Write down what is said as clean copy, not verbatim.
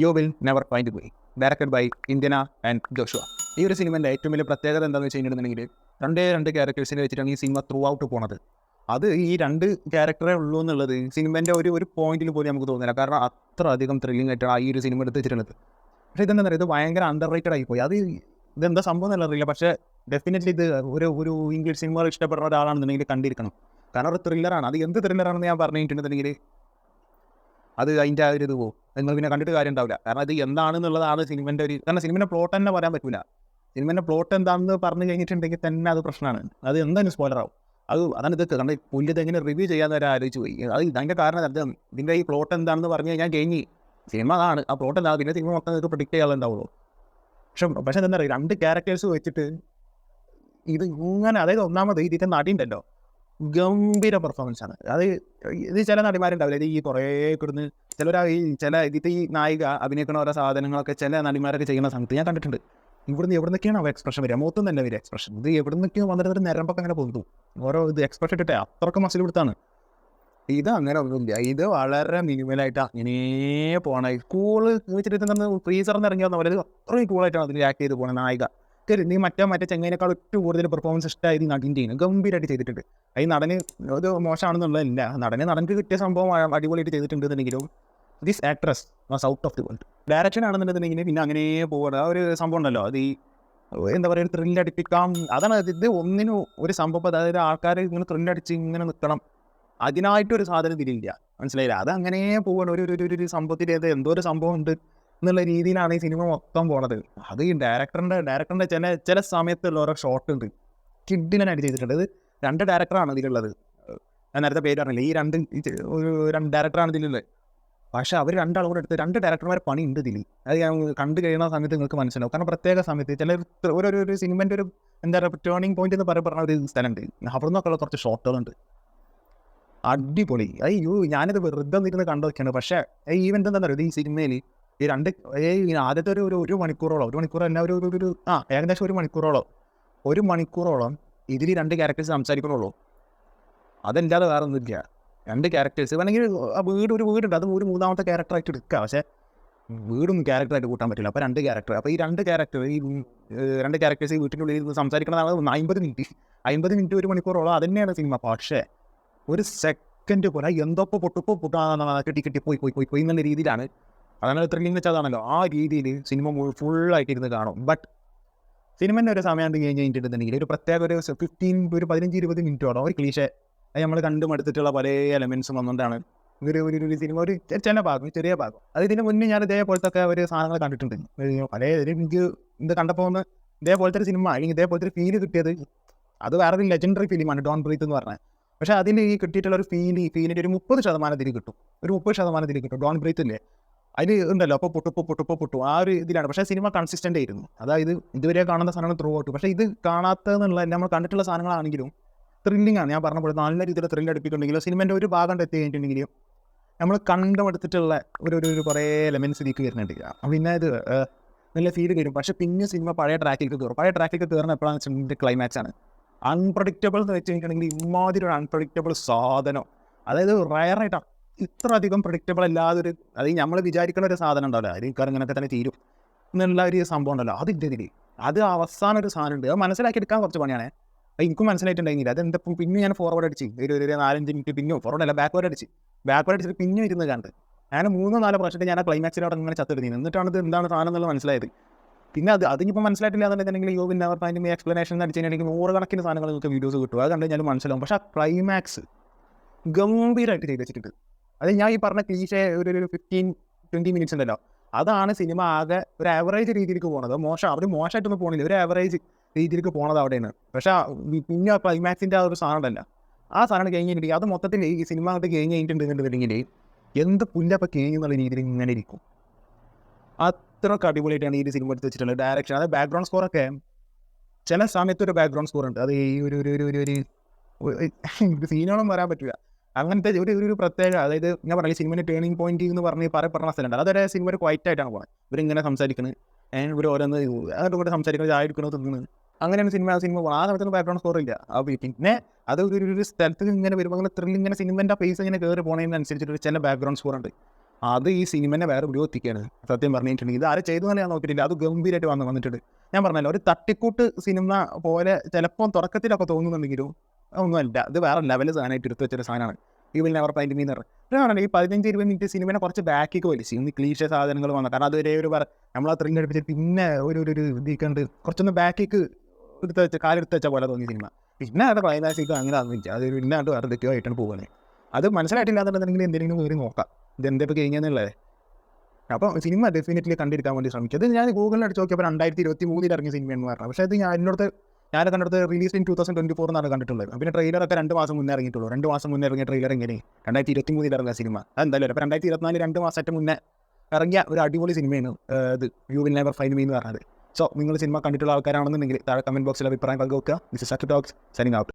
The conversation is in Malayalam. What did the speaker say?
U will never find me, directed by ഇന്ത്യന ആൻഡ് ജോഷുവ. ഈ ഒരു സിനിമൻ്റെ ഏറ്റവും വലിയ പ്രത്യേകത എന്താണെന്ന് വെച്ച് കഴിഞ്ഞിട്ടുണ്ടെങ്കിൽ രണ്ട് ക്യാരക്ടേഴ്സിനെ വെച്ചിട്ടാണ് ഈ സിനിമ ത്രൂ ഔട്ട് പോണത്. അത് ഈ രണ്ട് ക്യാരക്ടറേ ഉള്ളൂ എന്നുള്ളത് സിനിമേൻ്റെ ഒരു പോയിന്റിൽ പോലും നമുക്ക് തോന്നില്ല. കാരണം അത്ര അധികം ത്രില്ലിംഗ് ആയിട്ടാണ് ഈ ഒരു സിനിമ എടുത്ത് വെച്ചിട്ടുള്ളത്. പക്ഷേ ഇതെന്താ പറയുക, ഇത് ഭയങ്കര അണ്ടർ റേറ്റഡ് ആയിപ്പോയി. അത് ഇതെന്താ സംഭവം എന്നല്ല അറിയില്ല. പക്ഷേ ഡെഫിനറ്റ്ലി ഇത് ഒരു ഇംഗ്ലീഷ് സിനിമകൾ ഇഷ്ടപ്പെടുന്ന ഒരാളാണെന്നുണ്ടെങ്കിൽ കണ്ടിരിക്കണം. കാരണം ഒരു ത്രില്ലറാണ്. അത് എന്ത് ത്രില്ലറാണെന്ന് ഞാൻ പറഞ്ഞിട്ടുണ്ടെന്നുണ്ടെങ്കിൽ അത് അതിൻ്റെ ആ ഒരു ഇത് പോകും. നിങ്ങൾ പിന്നെ കണ്ടിട്ട് കാര്യം ഉണ്ടാവില്ല. കാരണം അത് എന്താണെന്നുള്ളതാണ് സിനിമേൻ്റെ കാരണം സിനിമേൻ്റെ പ്ലോട്ട് തന്നെ പറയാൻ പറ്റില്ല. സിനിമേൻ്റെ പ്ലോട്ട് എന്താണെന്ന് പറഞ്ഞു കഴിഞ്ഞിട്ടുണ്ടെങ്കിൽ തന്നെ അത് പ്രശ്നമാണ്. അത് എന്തായാലും സ്പോയിലറാവും. അതാണ് ഇതൊക്കെ. കാരണം പുല്ലിത് എങ്ങനെ റിവ്യൂ ചെയ്യാൻ വരെ ആലോചിച്ച് പോയി. അതിൻ്റെ കാരണം അത് ഇതിൻ്റെ ഈ പ്ലോട്ട് എന്താണെന്ന് പറഞ്ഞു കഴിഞ്ഞാൽ കഴിഞ്ഞ് സിനിമ അതാണ്. ആ പ്ലോട്ട് എന്താ പിന്നെ സിനിമ മൊത്തം നിങ്ങൾക്ക് പ്രിഡിക്റ്റ് ചെയ്യാനുണ്ടാവുള്ളൂ. പക്ഷേ എന്താ പറയുക, രണ്ട് ക്യാരക്ടേഴ്സ് വെച്ചിട്ട് ഇത് ഇങ്ങനെ, അതായത് ഒന്നാമത് ഇതിൻ്റെ നടി ഉണ്ടല്ലോ, ഗംഭീര പെർഫോമൻസ് ആണ്. ഇത് ചില നടിമാരുണ്ടാവില്ല, ഇത് ഈ കുറേ കിടന്ന് ഇതിൻ്റെ ഈ നായിക അഭിനയിക്കുന്ന ഓരോ സാധനങ്ങളൊക്കെ ചില നടിമാരൊക്കെ ചെയ്യുന്ന സമയത്ത് ഞാൻ കണ്ടിട്ടുണ്ട്. എവിടെ നിന്നൊക്കെയാണ് അവ എക്സ്പ്രഷൻ വരിക, മുഖത്തും തന്നെ വരിക എക്സ്പ്രഷൻ. ഇത് എവിടെ നിന്നൊക്കെയോ വന്നിട്ട് നിരമ്പൊക്കെ അങ്ങനെ പൊന്തും. ഓരോ ഇത് എക്സ്പ്രഷൻ ഇട്ടിട്ടേ അത്രയ്ക്ക് മസിൽ കൊടുത്താണ്. ഇത് അങ്ങനെ ഒന്നുമില്ല. ഇത് വളരെ മിനിമലായിട്ടാണ് ഇങ്ങനെ പോകണേ. കൂള് വെച്ചിട്ട് ഫ്രീസറിന്ന് ഇറങ്ങി വന്ന പോലെ അത്രയും കൂളായിട്ടാണ് അതിൽ ആക്ട് ചെയ്ത് പോകുന്നത് നായിക. നീ മറ്റേ ചെങ്ങൈനേക്കാൾ ഏറ്റവും കൂടുതൽ പെർഫോമൻസ് ഇഷ്ടമായി ഈ നടൻ ചെയ്യുന്നത്. ഗംഭീരമായിട്ട് ചെയ്തിട്ടുണ്ട്. ഈ നടന് ഇത് മോശമാണെന്നുള്ളതല്ല, നടനക്ക് കിട്ടിയ സംഭവം അടിപൊളിയായിട്ട് ചെയ്തിട്ടുണ്ടെന്നുണ്ടെങ്കിലും this actress was out of the world. Direction ആണെന്നുണ്ടെന്നുണ്ടെങ്കിൽ പിന്നെ അങ്ങനെ പോകണം. ആ ഒരു സംഭവം ഉണ്ടല്ലോ, അത് ഈ എന്താ പറയുക, ത്രില്ലടിപ്പിക്കാം. അതാണ് ഇത് ഒന്നിനും ഒരു സംഭവം. അതായത് ആൾക്കാർ ഇങ്ങനെ ത്രില്ലടിച്ച് ഇങ്ങനെ നിൽക്കണം, അതിനായിട്ടൊരു സാധനം ഇതിലില്ല. മനസ്സിലായില്ല? അത് അങ്ങനെ പോകണം. ഒരു സംഭവത്തിൻ്റെ എന്തോ ഒരു സംഭവം ഉണ്ട് എന്നുള്ള രീതിയിലാണ് ഈ സിനിമ മൊത്തം പോണത്. അത് ഈ ഡയറക്ടറിൻ്റെ ചില സമയത്തുള്ള ഓരോ ഷോട്ട് ഉണ്ട്, കിഡിലനായിട്ട് ചെയ്തിട്ടുണ്ട്. ഇത് രണ്ട് ഡയറക്ടറാണ് ഇതിലുള്ളത്. ഞാൻ നേരത്തെ പേര് പറഞ്ഞില്ല, ഈ രണ്ട് ഡയറക്ടറാണ് ഇതിലുള്ളത്. പക്ഷേ അവർ രണ്ടാളും കൂടെ എടുത്ത് രണ്ട് ഡയറക്ടർമാരെ പണി ഉണ്ട് ഇതിൽ. അത് ഞാൻ കണ്ടു കഴിയുന്ന സമയത്ത് നിങ്ങൾക്ക് മനസ്സിലാവും. കാരണം പ്രത്യേക സമയത്ത് ഒരു സിനിമേൻ്റെ ഒരു എന്താ പറയുക, ടേണിംഗ് പോയിന്റ് എന്ന് പറഞ്ഞ ഒരു സ്ഥലമുണ്ട്. അവിടെ നിന്നൊക്കെയുള്ള കുറച്ച് ഷോട്ടുകളുണ്ട്, അടിപൊളി. ഞാനിത് വെറുതെ ഇരുന്ന് കണ്ടു വെക്കുകയാണ്. പക്ഷേ ഈവൻ്റ് എന്താ പറയുക, ഈ സിനിമയിൽ ഈ ആദ്യത്തെ ഒരു മണിക്കൂറോളം അല്ല, ഏകദേശം ഒരു മണിക്കൂറോളം ഇതിൽ രണ്ട് ക്യാരക്ടേഴ്സ് സംസാരിക്കണുള്ളൂ. അതല്ലാതെ വേറെ ഒന്നുമില്ല. രണ്ട് ക്യാരക്ടേഴ്സ് വേണമെങ്കിൽ ഒരു വീടുണ്ട്, അത് ഒരു മൂന്നാമത്തെ ക്യാരക്ടറായിട്ട് എടുക്കുക. പക്ഷേ വീടൊന്നും ക്യാരക്ടറായിട്ട് കൂട്ടാൻ പറ്റില്ല. അപ്പോൾ രണ്ട് ക്യാരക്ടർ. അപ്പോൾ ഈ രണ്ട് ക്യാരക്ടേഴ്സ് ഈ വീട്ടിനുള്ളിൽ ഇരുന്ന് സംസാരിക്കണതാണ് 50 മിനിറ്റ് ഒരു മണിക്കൂറോളം. അത് തന്നെയാണ് സിനിമ. പക്ഷേ ഒരു സെക്കൻഡ് പോലെ എന്തൊപ്പം കെട്ടി പോയി എന്നുള്ള രീതിയിലാണ്. അതാണ് ത്രില്ലിംഗ് വെച്ചാൽ അതാണല്ലോ, ആ രീതിയിൽ സിനിമ ഫുള്ളായിട്ട് ഇരുന്ന് കാണും. ബട്ട് സിനിമേൻ്റെ ഒരു സമയം കഴിഞ്ഞിട്ടുണ്ടെന്നുണ്ടെങ്കിൽ ഒരു പ്രത്യേക ഒരു 15-20 മിനിറ്റോളം ഒരു ക്ലീശേ നമ്മൾ കണ്ടുമടുത്തിട്ടുള്ള പല എലമെൻസും വന്നുകൊണ്ടാണ് ഒരു സിനിമ ഒരു ചെറിയ ഭാഗം. അത് ഇതിന് മുന്നേ ഞാൻ ഇതേപോലത്തെ ഒരു സാധനങ്ങൾ കണ്ടിട്ടുണ്ട്. എനിക്ക് ഇത് കണ്ടപ്പോൾ ഇതേപോലത്തെ ഒരു സിനിമ അല്ലെങ്കിൽ ഇതേപോലത്തെ ഒരു ഫീല് കിട്ടിയത് അത് വേറൊരു ലെജൻഡറി ഫിലിമാണ്, ഡോൺ ബ്രീത്ത് എന്ന് പറഞ്ഞത്. പക്ഷേ അതിൽ ഈ കിട്ടിയിട്ടുള്ള ഒരു ഫീലിൻ്റെ ഒരു 30% കിട്ടും. ഒരു 30% കിട്ടും. ഡോൺ ബ്രീത്ത് ഇല്ലേ, അതിൽ ഉണ്ടല്ലോ, അപ്പോൾ പൊട്ടു ആ ഒരു ഇതിലാണ്. പക്ഷേ സിനിമ കൺസിസ്റ്റൻ്റ് ആയിരുന്നു. അതായത് ഇതുവരെ കാണുന്ന സാധനങ്ങൾ ത്രൂ ഔട്ട്. പക്ഷേ ഇത് കാണാത്തതെന്നുള്ള നമ്മൾ കണ്ടിട്ടുള്ള സാധനങ്ങളാണെങ്കിലും ത്രില്ലിംഗ് ആണ്. ഞാൻ പറഞ്ഞ പോലെ നല്ല രീതിയിൽ ത്രില്ല് അടുപ്പിക്കുന്നുണ്ടെങ്കിലും സിനിമേൻ്റെ ഒരു ഭാഗം എത്തി കഴിഞ്ഞിട്ടുണ്ടെങ്കിലും നമ്മൾ കണ്ടുമെടുത്തിട്ടുള്ള ഒരു കുറേ എലമെൻസ് ഇതിലേക്ക് വരുന്നുണ്ട്. പിന്നെ ഇത് നല്ല ഫീൽ വരും. പക്ഷേ പിന്നെ സിനിമ പഴയ ട്രാക്കിലേക്ക് കയറുന്ന എപ്പോഴാണെന്ന് വെച്ചിട്ടുണ്ടെങ്കിൽ ക്ലൈമാക്സ് ആണ്. അൺപ്രഡിക്റ്റബിൾ എന്ന് വെച്ച് കഴിഞ്ഞിട്ടുണ്ടെങ്കിൽ ഇമാതിരി ഒരു അൺപ്രഡിക്റ്റബിൾ സാധനം. അതായത് റയറായിട്ടാണ് ഇത്ര അധികം പ്രഡിക്റ്റബിൾ അല്ലാതൊരു, അത് നമ്മൾ വിചാരിക്കുന്ന ഒരു സാധനം ഉണ്ടാവില്ല, അതിൽ ഇങ്ങനെയൊക്കെ തന്നെ തീരും എന്നുള്ള ഒരു സംഭവം ഉണ്ടല്ലോ, അതിൻ്റെ ഇതിൽ അത് അവസാനം ഒരു സാധനം ഉണ്ട്. അത് മനസ്സിലാക്കിയെടുക്കാൻ കുറച്ച് പണിയാണ്. എനിക്കും മനസ്സിലായിട്ടുണ്ടെങ്കിൽ അതെന്താ പിന്നെ ഞാൻ ഫോർവേഡ് അടിച്ച് ഒരു 4-5 മിനിറ്റ് പിന്നെ ഫോർവേഡ് ബാക്ക്വേഡ് അടിച്ചിട്ട് പിന്നെ ഇരുന്ന് കണ്ട് ഞാൻ 3-4 പ്രാവശ്യമായിട്ട് ഞാൻ ആ ക്ലൈമാക്സിനോട് അങ്ങനെ ചത്തെടുത്തിരുന്നു. എന്നിട്ടാണ് ഇത് എന്താണ് സാധനം എന്നുള്ളത് മനസ്സിലായത്. പിന്നെ അതിനിപ്പോൾ മനസ്സിലായിട്ടില്ല എന്നുണ്ടെങ്കിൽ യോ പിന്നെ അവർ അതിൻ്റെ എക്സ്പ്ലനേഷൻ അടിച്ചു കഴിഞ്ഞിട്ടുണ്ടെങ്കിൽ 100 കണക്കിന് സാധനങ്ങൾ നിങ്ങൾക്ക് വീഡിയോസ് കിട്ടും. അത് കണ്ടു കഴിഞ്ഞാൽ മനസ്സിലാവും. പക്ഷേ ആ ക്ലൈമാക്സ് ഗംഭീരമായിട്ട് ചെയ്ത് വെച്ചിട്ടുണ്ട്. അത് ഞാൻ ഈ പറഞ്ഞ ക്ലീശേ ഒരു 15-20 മിനിറ്റ്സ് ഉണ്ടല്ലോ, അതാണ് സിനിമ ആകെ ഒരു ആവറേജ് രീതിയിലേക്ക് പോകുന്നത്. അവർ മോശമായിട്ടൊന്നും പോകണില്ല, ഒരു ആവറേജ് രീതിയിലേക്ക് പോണത് അവിടെയാണ്. പക്ഷേ പിന്നെ ക്ലൈമാക്സിൻ്റെ ആ ഒരു സാധനം ഉണ്ടല്ല, ആ സാധനം കഴിഞ്ഞിട്ടുണ്ടെങ്കിൽ അത് മൊത്തത്തിൽ ഈ സിനിമ അങ്ങോട്ട് കഴിഞ്ഞിട്ടുണ്ടെന്നുണ്ടെങ്കിൽ എന്ത് പുല്ലപ്പം കഴിഞ്ഞുന്നുള്ള രീതിയിൽ ഇങ്ങനെ ഇരിക്കും. അത്രയ്ക്ക് അടിപൊളിയായിട്ടാണ് ഈ സിനിമ എടുത്ത് വെച്ചിട്ടുള്ളത്. ഡയറക്ഷൻ, അതായത് ബാക്ക്ഗ്രൗണ്ട് സ്കോറൊക്കെ ചില സമയത്ത് ഒരു ബാക്ക്ഗ്രൗണ്ട് സ്കോർ ഉണ്ട്. അത് ഈ ഒരു സീനോളം വരാൻ പറ്റില്ല. അങ്ങനത്തെ ഒരു പ്രത്യേക, അതായത് ഞാൻ പറഞ്ഞ സിനിമയുടെ ടേണിംഗ് പോയിന്റ് എന്ന് പറഞ്ഞ സ്ഥലമുണ്ട്. അതൊരു സിനിമ ഒരു ക്വൈറ്റ് ആയിട്ടാണ് പോകുന്നത്. ഇവരിങ്ങനെ സംസാരിക്കുന്നത്, ഇവർ ഓരോന്ന് അതുകൊണ്ട് കൂടെ സംസാരിക്കുന്നത്, ചായ എടുക്കണോ തിന്നുന്നത്, അങ്ങനെയാണ് സിനിമ പോകുന്നത്. ആ സമയത്തൊന്നും ബാക്ക്ഗ്രൗണ്ട് സ്കോർ ഇല്ല. പിന്നെ അത് ഒരു സ്ഥലത്ത് ഇങ്ങനെ വരുമ്പോൾ അങ്ങനെ ത്രില്ലിങ്ങനെ സിനിമേൻ്റെ ഫേസ് ഇങ്ങനെ കയറി പോകുന്നതിനനുസരിച്ചിട്ട് ചില ബാക്ക്ഗ്രൗണ്ട് സ്കോർ ഉണ്ട്. അത് ഈ സിനിമനെ വേറെ എത്തിക്കുകയാണ് സത്യം പറഞ്ഞിട്ടുണ്ടെങ്കിൽ. ഇത് ആരും ചെയ്തു ഞാൻ നോക്കിയിട്ടില്ല, അത് ഗംഭീരമായിട്ട് വന്നിട്ടുണ്ട്. ഞാൻ പറഞ്ഞല്ലോ, ഒരു തട്ടിക്കൂട്ട് സിനിമ പോലെ ചിലപ്പോൾ തുടക്കത്തിലൊക്കെ തോന്നുന്നുണ്ടെങ്കിലും ഒന്നുമല്ല, ഇത് വേറെ ലെവൽ സാധനമായിട്ട് എടുത്ത് വെച്ചൊരു സാധനമാണ് ഈ വിൽ നെവർ ഫൈൻഡ് മീ എന്ന് പറഞ്ഞത്. ഈ 15-20 മിനിറ്റ് സിനിമനെ കുറച്ച് ബാക്കിക്ക് വലിച്ച് ഇന്ന് ക്ലീശ സാധനങ്ങൾ വന്നു. കാരണം അതുവരെ നമ്മൾ ആ ത്രില്ല് അടുപ്പിച്ചിട്ട് പിന്നെ ഒരു ഇതിക്കണ്ട് കുറച്ചൊന്ന് ബാക്കിക്ക് എടുത്ത് വെച്ച കാലെടുത്ത് വെച്ച പോലെ തോന്നി സിനിമ. പിന്നെ അത് ക്ലൈമാക്സിക്ക് അങ്ങനെ ആകുന്നില്ല, അത് പിന്നെ അത് വേറെ തെറ്റോ ആയിട്ടാണ് പോകുന്നത്. അത് മനസ്സിലായിട്ടില്ല എന്നുണ്ടെങ്കിൽ എന്തെങ്കിലും കയറി നോക്കാം ഇതെന്തൊക്കെ കഴിഞ്ഞെന്നുള്ളത്. അപ്പോൾ സിനിമ ഡെഫിനറ്റ്ലി കണ്ടിരിക്കാൻ വേണ്ടി ശ്രമിച്ചത്. ഞാൻ ഗൂഗിളിൽ അടിച്ച് നോക്കിയപ്പോൾ 2023 ഇറങ്ങിയ സിനിമയെന്ന് പറഞ്ഞത്. പക്ഷേ അത് ഞാൻ കണ്ടെടുത്ത് റിലീസ് ഇൻ 2024 എന്നാണ് കണ്ടിട്ടുള്ളത്. പിന്നെ ട്രെയിലറൊക്കെ 2 മാസം മുന്നേ ഇറങ്ങിയിട്ടുള്ളൂ. 2 മാസം മുന്നേ ഇറങ്ങിയ ട്രെയിലർ എങ്ങനെ 2023 ഇറങ്ങിയ സിനിമ അതെന്തായാലും. അപ്പോൾ 2024 2 മാസമായിട്ട് മുന്നേ ഇറങ്ങിയ ഒരു അടിപൊളി സിനിമയാണ് ഇത് U will never find me എന്ന് പറഞ്ഞത്. സോ നിങ്ങൾ സിനിമ കണ്ടിട്ടുള്ള ആൾക്കാരാണെന്നുണ്ടെങ്കിൽ താഴെ കമൻറ്റ് ബോക്സിൽ അഭിപ്രായം പങ്കുവെക്കുക. This is Sachu talks signing out.